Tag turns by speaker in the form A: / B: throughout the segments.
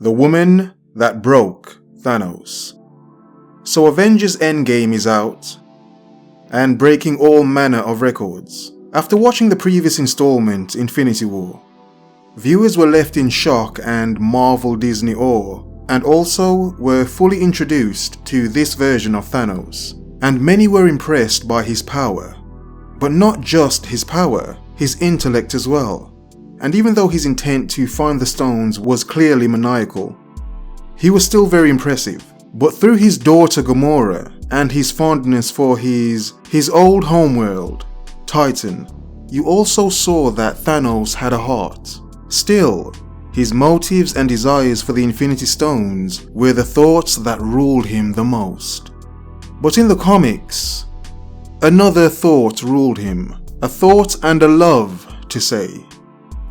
A: The woman that broke Thanos. So Avengers Endgame is out and breaking all manner of records. After watching the previous installment, Infinity War, viewers were left in shock and Marvel Disney awe, and also were fully introduced to this version of Thanos, and many were impressed by his power. But not just his power, his intellect as well. And even though his intent to find the stones was clearly maniacal, he was still very impressive. But through his daughter Gamora and his fondness for his old homeworld, Titan, you also saw that Thanos had a heart. Still, his motives and desires for the Infinity Stones were the thoughts that ruled him the most. But in the comics, another thought ruled him. A thought and a love, to say.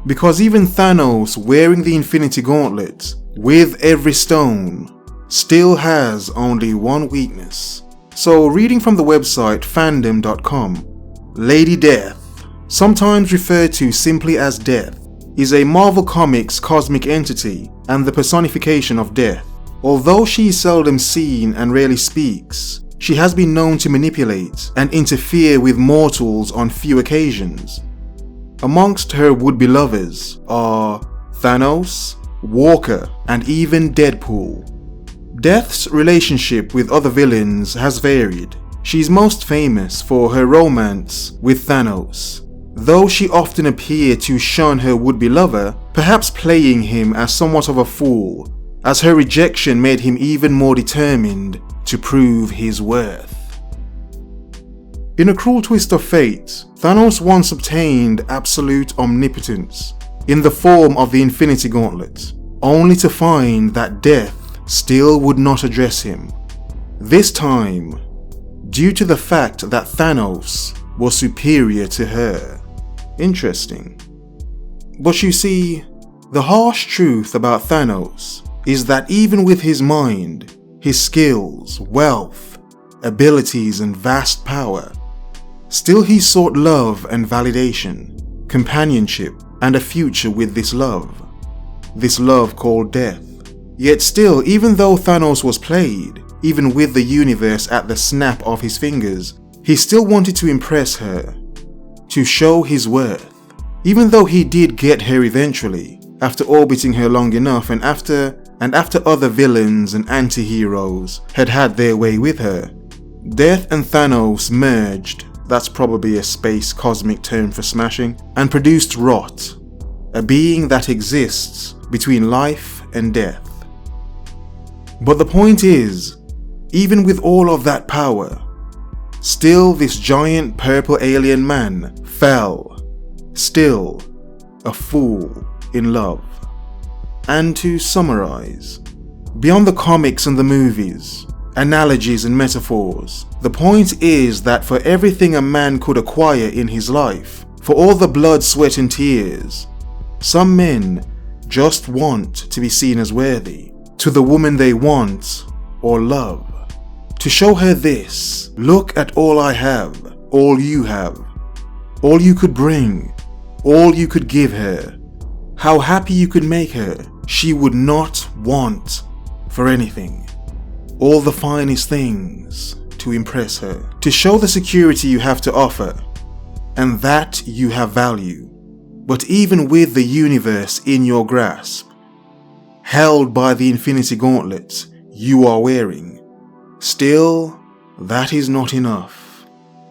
A: Because even Thanos, wearing the Infinity Gauntlet with every stone, still has only one weakness. So reading from the website fandom.com, Lady Death, sometimes referred to simply as Death, is a Marvel Comics cosmic entity and the personification of death. Although she is seldom seen and rarely speaks, she has been known to manipulate and interfere with mortals on few occasions. Amongst her would-be lovers are Thanos, Walker, and even Deadpool. Death's relationship with other villains has varied. She's most famous for her romance with Thanos, though she often appeared to shun her would-be lover, perhaps playing him as somewhat of a fool, as her rejection made him even more determined to prove his worth. In a cruel twist of fate, Thanos once obtained absolute omnipotence in the form of the Infinity Gauntlet, only to find that death still would not address him. This time, due to the fact that Thanos was superior to her. Interesting. But you see, the harsh truth about Thanos is that even with his mind, his skills, wealth, abilities, and vast power, still he sought love and validation, companionship, and a future with this love called death. Yet still, even though Thanos was played, even with the universe at the snap of his fingers, he still wanted to impress her, to show his worth. Even though he did get her eventually, after orbiting her long enough and after other villains and anti-heroes had had their way with her, Death and Thanos merged, that's probably a space cosmic term for smashing, and produced Rot, a being that exists between life and death. But the point is, even with all of that power, still this giant purple alien man fell, still a fool in love. And to summarize, beyond the comics and the movies, analogies and metaphors, the point is that for everything a man could acquire in his life, for all the blood, sweat and tears, some men just want to be seen as worthy to the woman they want or love. To show her this, look at all I have, all you have, all you could bring, all you could give her, how happy you could make her, she would not want for anything. All the finest things to impress her, to show the security you have to offer, and that you have value. But even with the universe in your grasp, held by the Infinity Gauntlet you are wearing, still, that is not enough.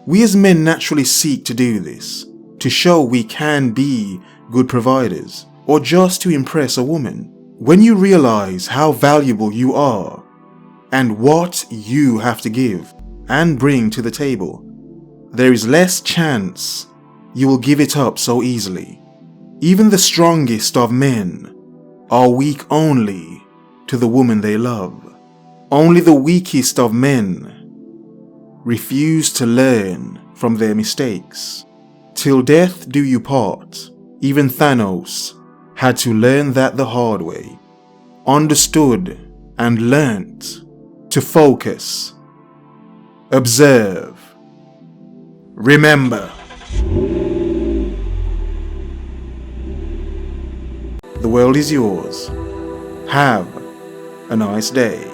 A: We as men naturally seek to do this, to show we can be good providers, or just to impress a woman. When you realize how valuable you are, and what you have to give and bring to the table, there is less chance you will give it up so easily. Even the strongest of men are weak only to the woman they love. Only the weakest of men refuse to learn from their mistakes. Till death do you part. Even Thanos had to learn that the hard way. Understood and learnt to focus, observe, remember. The world is yours. Have a nice day.